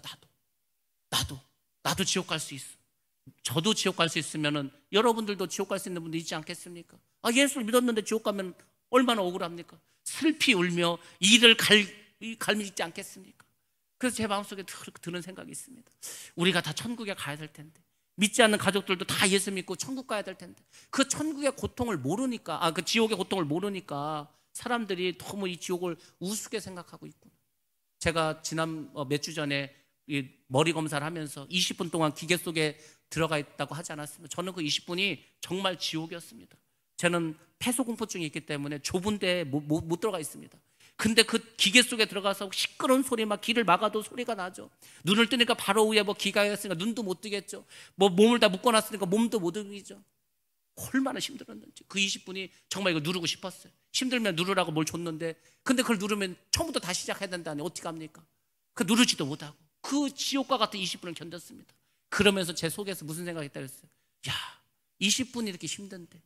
나도 지옥 갈 수 있어. 저도 지옥 갈 수 있으면은 여러분들도 지옥 갈 수 있는 분들 있지 않겠습니까? 예수를 믿었는데 지옥 가면 얼마나 억울합니까? 슬피 울며 이를 갈미지 않겠습니까? 그래서 제 마음속에 드는 생각이 있습니다. 우리가 다 천국에 가야 될 텐데, 믿지 않는 가족들도 다 예수 믿고 천국 가야 될 텐데, 그 천국의 고통을 모르니까, 그 지옥의 고통을 모르니까 사람들이 너무 이 지옥을 우습게 생각하고 있구나. 제가 지난 몇 주 전에 이 머리 검사를 하면서 20분 동안 기계 속에 들어가 있다고 하지 않았습니까? 저는 그 20분이 정말 지옥이었습니다. 저는 폐소공포증이 있기 때문에 좁은 데에 못 들어가 있습니다. 근데 그 기계 속에 들어가서 시끄러운 소리, 막 귀를 막아도 소리가 나죠. 눈을 뜨니까 바로 위에 기가 있으니까 눈도 못 뜨겠죠. 몸을 다 묶어놨으니까 몸도 못 움직이죠. 얼마나 힘들었는지. 그 20분이 정말 이거 누르고 싶었어요. 힘들면 누르라고 뭘 줬는데, 근데 그걸 누르면 처음부터 다시 시작해야 된다니 어떻게 합니까? 그 누르지도 못하고 그 지옥과 같은 20분을 견뎠습니다. 그러면서 제 속에서 무슨 생각이 있다 그랬어요. 20분이 이렇게 힘든데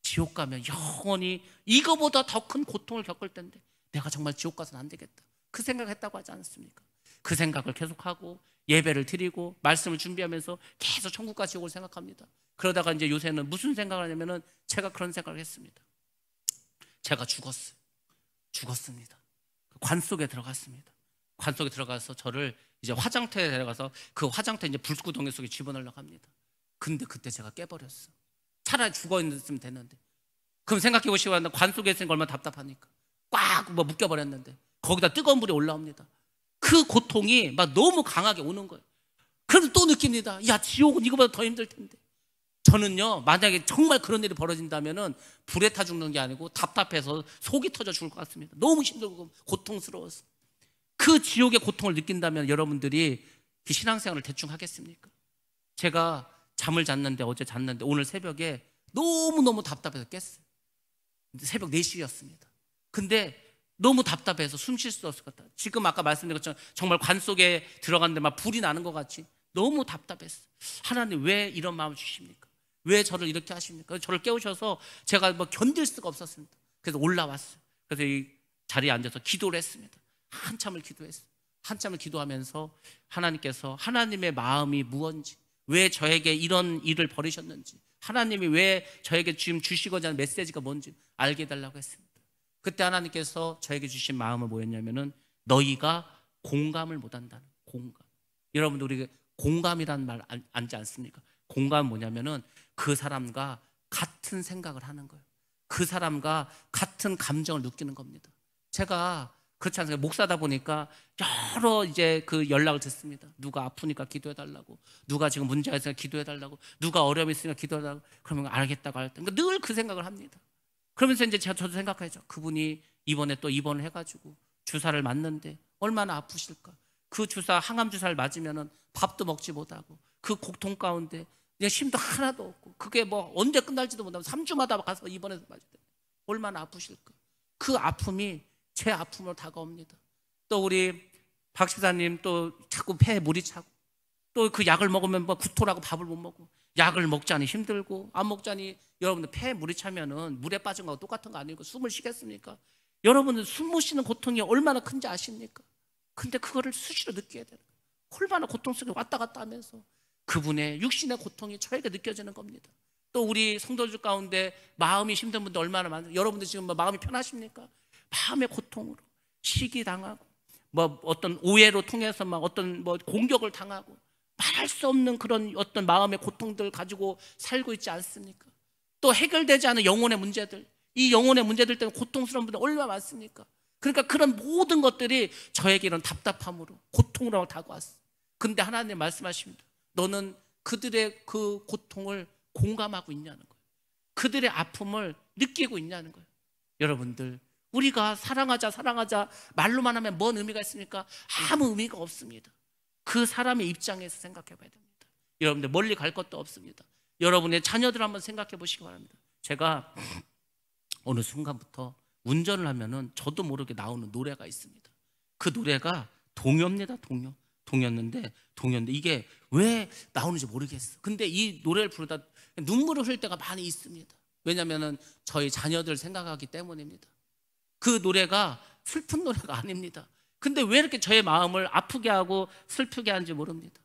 지옥 가면 영원히 이거보다 더 큰 고통을 겪을 텐데 내가 정말 지옥 가서는 안 되겠다. 그 생각을 했다고 하지 않았습니까? 그 생각을 계속하고 예배를 드리고 말씀을 준비하면서 계속 천국과 지옥을 생각합니다. 그러다가 이제 요새는 무슨 생각을 하냐면은 제가 그런 생각을 했습니다. 제가 죽었습니다. 관 속에 들어갔습니다. 관 속에 들어가서 저를 이제 화장터에 데려가서 그 화장터 이제 불구덩이 속에 집어넣으려고 합니다. 근데 그때 제가 깨버렸어. 차라리 죽어 있으면 됐는데. 그럼 생각해 보시고 관 속에 있으니까 얼마나 답답하니까. 꽉 묶여버렸는데 거기다 뜨거운 물이 올라옵니다. 그 고통이 막 너무 강하게 오는 거예요. 그럼 또 느낍니다. 지옥은 이거보다 더 힘들 텐데. 저는요, 만약에 정말 그런 일이 벌어진다면은 불에 타 죽는 게 아니고 답답해서 속이 터져 죽을 것 같습니다. 너무 힘들고 고통스러워서. 그 지옥의 고통을 느낀다면 여러분들이 그 신앙생활을 대충 하겠습니까? 제가 어제 잤는데 오늘 새벽에 너무너무 답답해서 깼어요. 새벽 4시였습니다. 근데 너무 답답해서 숨 쉴 수 없을 것 같아요. 지금 아까 말씀드린 것처럼 정말 관 속에 들어갔는데 막 불이 나는 것 같이 너무 답답했어요. 하나님 왜 이런 마음을 주십니까? 왜 저를 이렇게 하십니까? 저를 깨우셔서 제가 견딜 수가 없었습니다. 그래서 올라왔어요. 그래서 이 자리에 앉아서 기도를 했습니다. 한참을 기도했어요. 한참을 기도하면서 하나님께서 하나님의 마음이 무언지, 왜 저에게 이런 일을 벌이셨는지, 하나님이 왜 저에게 지금 주시고자 하는 메시지가 뭔지 알게 해달라고 했습니다. 그때 하나님께서 저에게 주신 마음은 뭐였냐면은 너희가 공감을 못한다는 공감. 여러분들 우리 공감이라는 말 알지 않습니까? 공감은 뭐냐면은 그 사람과 같은 생각을 하는 거예요. 그 사람과 같은 감정을 느끼는 겁니다. 제가 그렇지 않습니까? 목사다 보니까 여러 이제 그 연락을 듣습니다. 누가 아프니까 기도해달라고, 누가 지금 문제가 있으니까 기도해달라고, 누가 어려움이 있으니까 기도해달라고. 그러면 알겠다고 할 때 늘 그 생각을 합니다. 그러면서 이제 저도 생각하죠. 그분이 이번에 또 입원을 해가지고 주사를 맞는데 얼마나 아프실까. 그 주사, 항암 주사를 맞으면은 밥도 먹지 못하고 그 고통 가운데 그냥 힘도 하나도 없고 그게 뭐 언제 끝날지도 못하고 3주마다 가서 입원해서 맞을 때 얼마나 아프실까. 그 아픔이 제 아픔으로 다가옵니다. 또 우리 박 집사님 또 자꾸 폐에 물이 차고 또 그 약을 먹으면 뭐 구토라고 밥을 못 먹고 약을 먹자니 힘들고 안 먹자니 여러분들 폐에 물이 차면은 물에 빠진 거하고 똑같은 거 아니고 숨을 쉬겠습니까? 여러분들 숨 못 쉬는 고통이 얼마나 큰지 아십니까? 근데 그거를 수시로 느껴야 돼요. 얼마나 고통 속에 왔다 갔다 하면서 그분의 육신의 고통이 저에게 느껴지는 겁니다. 또 우리 성도들 가운데 마음이 힘든 분들 얼마나 많아요. 여러분들 지금 뭐 마음이 편하십니까? 마음의 고통으로 시기당하고 뭐 어떤 오해로 통해서 막 어떤 뭐 공격을 당하고 말할 수 없는 그런 어떤 마음의 고통들 가지고 살고 있지 않습니까? 또 해결되지 않은 영혼의 문제들, 이 영혼의 문제들 때문에 고통스러운 분들 얼마나 많습니까? 그러니까 그런 모든 것들이 저에게 이런 답답함으로 고통으로 다가왔어요. 근데 하나님 말씀하십니다. 너는 그들의 그 고통을 공감하고 있냐는 거예요. 그들의 아픔을 느끼고 있냐는 거예요. 여러분들 우리가 사랑하자 사랑하자 말로만 하면 뭔 의미가 있습니까? 아무 의미가 없습니다. 그 사람의 입장에서 생각해 봐야 됩니다. 여러분들 멀리 갈 것도 없습니다. 여러분의 자녀들 한번 생각해 보시기 바랍니다. 제가 어느 순간부터 운전을 하면은 저도 모르게 나오는 노래가 있습니다. 그 노래가 동요입니다. 동요였는데 이게 왜 나오는지 모르겠어. 근데 이 노래를 부르다 눈물을 흘릴 때가 많이 있습니다. 왜냐하면은 저희 자녀들 생각하기 때문입니다. 그 노래가 슬픈 노래가 아닙니다. 근데 왜 이렇게 저의 마음을 아프게 하고 슬프게 하는지 모릅니다.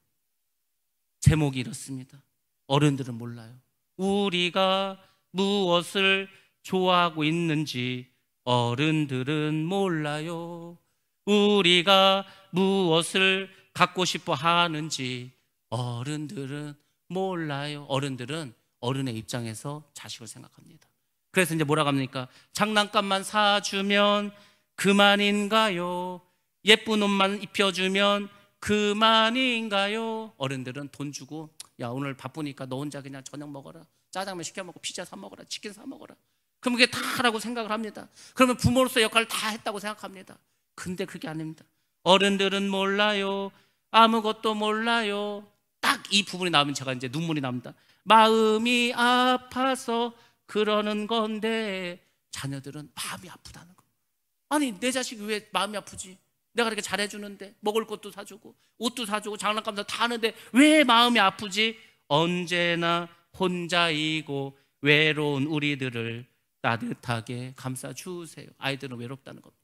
제목이 이렇습니다. 어른들은 몰라요. 우리가 무엇을 좋아하고 있는지 어른들은 몰라요. 우리가 무엇을 갖고 싶어 하는지 어른들은 몰라요. 어른들은 어른의 입장에서 자식을 생각합니다. 그래서 이제 뭐라고 합니까? 장난감만 사주면 그만인가요? 예쁜 옷만 입혀주면 그만인가요? 어른들은 돈 주고 야 오늘 바쁘니까 너 혼자 그냥 저녁 먹어라, 짜장면 시켜 먹고 피자 사 먹어라, 치킨 사 먹어라. 그럼 그게 다라고 생각을 합니다. 그러면 부모로서 역할을 다 했다고 생각합니다. 근데 그게 아닙니다. 어른들은 몰라요. 아무것도 몰라요. 딱 이 부분이 나오면 제가 이제 눈물이 납니다. 마음이 아파서 그러는 건데 자녀들은 마음이 아프다는 거. 아니 내 자식이 왜 마음이 아프지? 내가 이렇게 잘해주는데 먹을 것도 사주고 옷도 사주고 장난감도 다 하는데 왜 마음이 아프지? 언제나 혼자이고 외로운 우리들을 따뜻하게 감싸주세요. 아이들은 외롭다는 겁니다.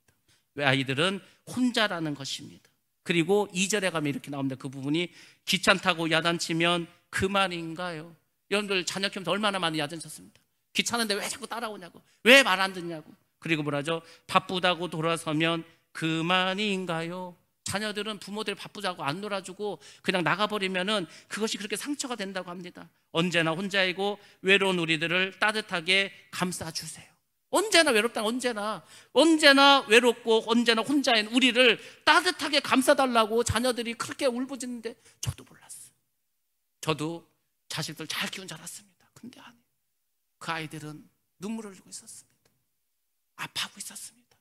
왜 아이들은 혼자라는 것입니다. 그리고 2절에 가면 이렇게 나옵니다. 그 부분이 귀찮다고 야단치면 그만인가요? 여러분들 자녀 키우면서 얼마나 많이 야단쳤습니다. 귀찮은데 왜 자꾸 따라오냐고, 왜 말 안 듣냐고. 그리고 뭐라죠? 바쁘다고 돌아서면 그만인가요? 자녀들은 부모들 바쁘자고 안 놀아주고 그냥 나가버리면은 그것이 그렇게 상처가 된다고 합니다. 언제나 혼자이고 외로운 우리들을 따뜻하게 감싸주세요. 언제나 외롭다, 언제나 외롭고 언제나 혼자인 우리를 따뜻하게 감싸달라고 자녀들이 그렇게 울부짖는데 저도 몰랐어요. 저도 자식들 잘 키운 줄 알았습니다. 근데 아니에요. 그 아이들은 눈물을 흘리고 있었습니다. 아파하고 있었습니다.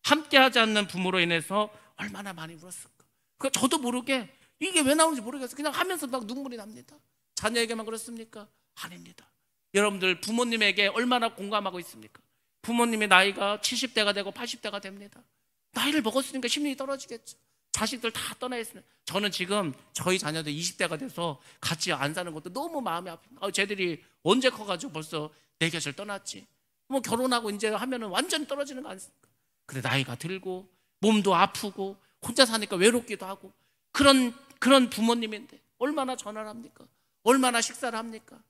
함께하지 않는 부모로 인해서 얼마나 많이 울었을까. 그 저도 모르게 이게 왜 나오는지 모르겠어요. 그냥 하면서 막 눈물이 납니다. 자녀에게만 그렇습니까? 아닙니다. 여러분들 부모님에게 얼마나 공감하고 있습니까? 부모님의 나이가 70대가 되고 80대가 됩니다. 나이를 먹었으니까 심리이 떨어지겠죠. 자식들 다 떠나 있습니다. 저는 지금 저희 자녀들 20대가 돼서 같이 안 사는 것도 너무 마음이 아픕니다. 쟤들이 언제 커가지고 벌써 내 곁을 떠났지. 뭐 결혼하고 이제 하면은 완전히 떨어지는 거 아닙니까? 근데 나이가 들고 몸도 아프고 혼자 사니까 외롭기도 하고 그런 부모님인데 얼마나 전화를 합니까? 얼마나 식사를 합니까?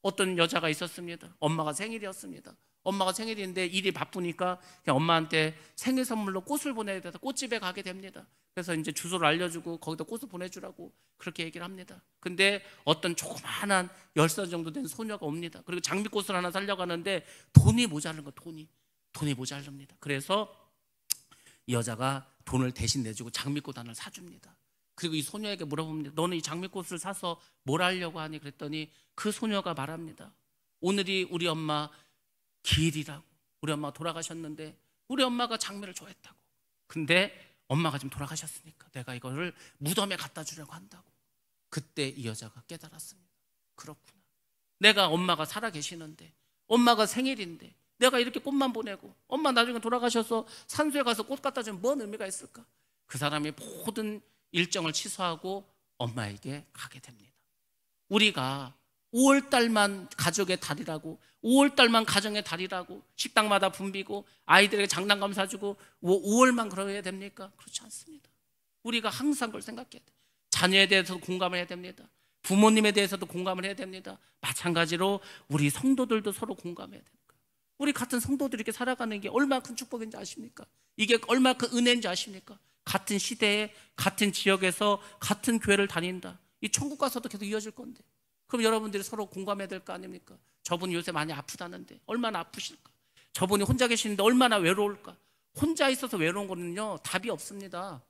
어떤 여자가 있었습니다. 엄마가 생일이었습니다. 엄마가 생일인데 일이 바쁘니까 그냥 엄마한테 생일 선물로 꽃을 보내야 돼서 꽃집에 가게 됩니다. 그래서 이제 주소를 알려주고 거기다 꽃을 보내주라고 그렇게 얘기를 합니다. 근데 어떤 조그마한 10살 정도 된 소녀가 옵니다. 그리고 장미꽃을 하나 사려고 하는데 돈이 모자른 거, 돈이 모자릅니다. 그래서 이 여자가 돈을 대신 내주고 장미꽃 하나를 사줍니다. 그리고 이 소녀에게 물어봅니다. 너는 이 장미꽃을 사서 뭘 하려고 하니? 그랬더니 그 소녀가 말합니다. 오늘이 우리 엄마 기일이라고. 우리 엄마가 돌아가셨는데 우리 엄마가 장미를 좋아했다고. 근데 엄마가 지금 돌아가셨으니까 내가 이거를 무덤에 갖다 주려고 한다고. 그때 이 여자가 깨달았습니다. 그렇구나. 내가 엄마가 살아 계시는데, 엄마가 생일인데 내가 이렇게 꽃만 보내고 엄마 나중에 돌아가셔서 산소에 가서 꽃 갖다 주면 뭔 의미가 있을까? 그 사람이 모든 일정을 취소하고 엄마에게 가게 됩니다. 우리가 5월달만 가족의 달이라고, 5월달만 가정의 달이라고 식당마다 붐비고 아이들에게 장난감 사주고 5월만 그러어야 됩니까? 그렇지 않습니다. 우리가 항상 그걸 생각해야 돼요. 자녀에 대해서도 공감을 해야 됩니다. 부모님에 대해서도 공감을 해야 됩니다. 마찬가지로 우리 성도들도 서로 공감해야 됩니다. 우리 같은 성도들이 이렇게 살아가는 게 얼마나 큰 축복인지 아십니까? 이게 얼마나 큰 은혜인지 아십니까? 같은 시대에 같은 지역에서 같은 교회를 다닌다. 이 천국 가서도 계속 이어질 건데, 그럼 여러분들이 서로 공감해야 될 거 아닙니까? 저분이 요새 많이 아프다는데 얼마나 아프실까? 저분이 혼자 계시는데 얼마나 외로울까? 혼자 있어서 외로운 거는요 답이 없습니다.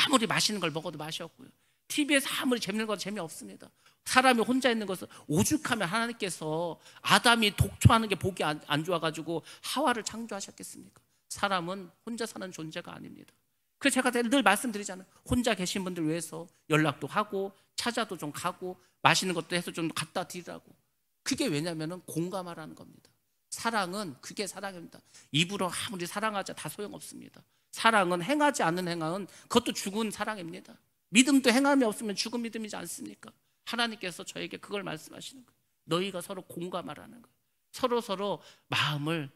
아무리 맛있는 걸 먹어도 맛이 없고요, TV에서 아무리 재밌는 거 재미없습니다. 사람이 혼자 있는 것은 오죽하면 하나님께서 아담이 독초하는 게 보기 안 좋아가지고 하와를 창조하셨겠습니까? 사람은 혼자 사는 존재가 아닙니다. 그래서 제가 늘 말씀드리잖아요. 혼자 계신 분들 위해서 연락도 하고 찾아도 좀 가고 맛있는 것도 해서 좀 갖다 드리라고. 그게 왜냐하면 공감하라는 겁니다. 사랑은 그게 사랑입니다. 입으로 아무리 사랑하자 다 소용없습니다. 사랑은 행하지 않는 행함은 그것도 죽은 사랑입니다. 믿음도 행함이 없으면 죽은 믿음이지 않습니까? 하나님께서 저에게 그걸 말씀하시는 거예요. 너희가 서로 공감하라는 거예요. 서로 마음을,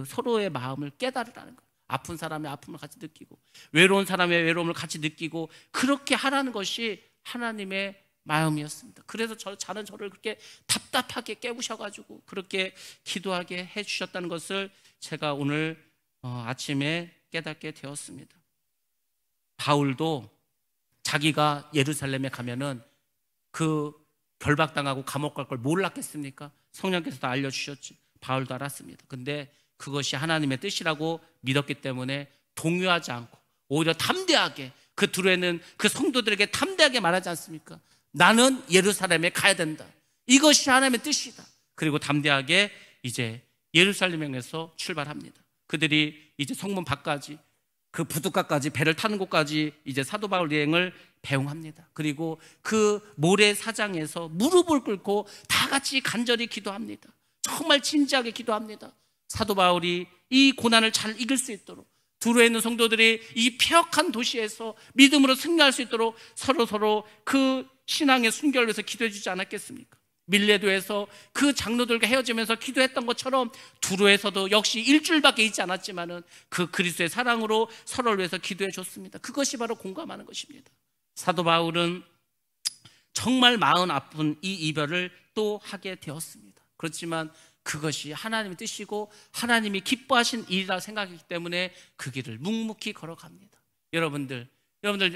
서로의 마음을 깨달으라는 거예요. 아픈 사람의 아픔을 같이 느끼고 외로운 사람의 외로움을 같이 느끼고 그렇게 하라는 것이 하나님의 마음이었습니다. 그래서 저는 저를 그렇게 답답하게 깨우셔가지고 그렇게 기도하게 해주셨다는 것을 제가 오늘 아침에 깨닫게 되었습니다. 바울도 자기가 예루살렘에 가면은 그 결박당하고 감옥 갈 걸 몰랐겠습니까? 성령께서 다 알려주셨지. 바울도 알았습니다. 근데 그것이 하나님의 뜻이라고 믿었기 때문에 동요하지 않고 오히려 담대하게 그 들어있는 그 성도들에게 담대하게 말하지 않습니까? 나는 예루살렘에 가야 된다. 이것이 하나님의 뜻이다. 그리고 담대하게 이제 예루살렘에서 출발합니다. 그들이 이제 성문 밖까지 그 부둣가까지 배를 타는 곳까지 이제 사도 바울 여행을 배웅합니다. 그리고 그 모래사장에서 무릎을 꿇고 다 같이 간절히 기도합니다. 정말 진지하게 기도합니다. 사도 바울이 이 고난을 잘 이길 수 있도록, 두로에 있는 성도들이 이 폐역한 도시에서 믿음으로 승리할 수 있도록 서로 그 신앙의 순결을 위해서 기도해 주지 않았겠습니까? 밀레도에서 그 장로들과 헤어지면서 기도했던 것처럼 두로에서도 역시 일주일밖에 있지 않았지만은 그 그리스도의 사랑으로 서로를 위해서 기도해 줬습니다. 그것이 바로 공감하는 것입니다. 사도 바울은 정말 마음 아픈 이 이별을 또 하게 되었습니다. 그렇지만 그것이 하나님의 뜻이고 하나님이 기뻐하신 일이라 생각했기 때문에 그 길을 묵묵히 걸어갑니다. 여러분들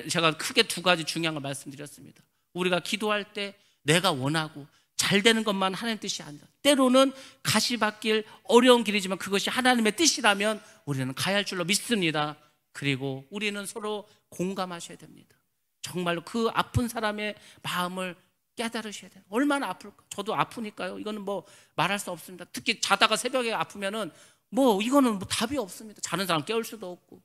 제가 크게 두 가지 중요한 걸 말씀드렸습니다. 우리가 기도할 때 내가 원하고 잘 되는 것만 하나님의 뜻이 아니다. 때로는 가시밭길 어려운 길이지만 그것이 하나님의 뜻이라면 우리는 가야 할 줄로 믿습니다. 그리고 우리는 서로 공감하셔야 됩니다. 정말로 그 아픈 사람의 마음을 깨달으셔야 돼요. 얼마나 아플까? 저도 아프니까요. 이거는 뭐 말할 수 없습니다. 특히 자다가 새벽에 아프면은 이거는 답이 없습니다. 자는 사람 깨울 수도 없고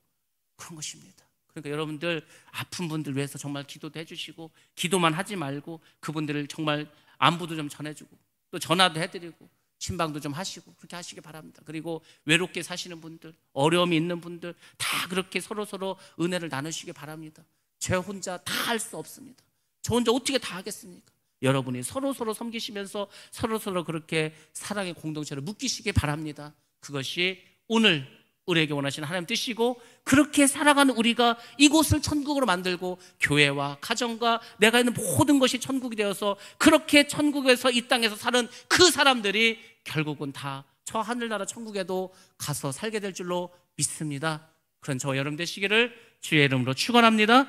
그런 것입니다. 그러니까 여러분들 아픈 분들 위해서 정말 기도도 해주시고 기도만 하지 말고 그분들을 정말 안부도 좀 전해주고 또 전화도 해드리고 신방도 좀 하시고 그렇게 하시기 바랍니다. 그리고 외롭게 사시는 분들, 어려움이 있는 분들 다 그렇게 서로 은혜를 나누시기 바랍니다. 저 혼자 다 할 수 없습니다. 저 혼자 어떻게 다 하겠습니까? 여러분이 서로 섬기시면서 서로 그렇게 사랑의 공동체를 묶이시기 바랍니다. 그것이 오늘 우리에게 원하시는 하나님 뜻이고 그렇게 살아가는 우리가 이곳을 천국으로 만들고 교회와 가정과 내가 있는 모든 것이 천국이 되어서 그렇게 천국에서 이 땅에서 사는 그 사람들이 결국은 다 저 하늘나라 천국에도 가서 살게 될 줄로 믿습니다. 그런 저와 여러분 되시기를 주의 이름으로 축원합니다.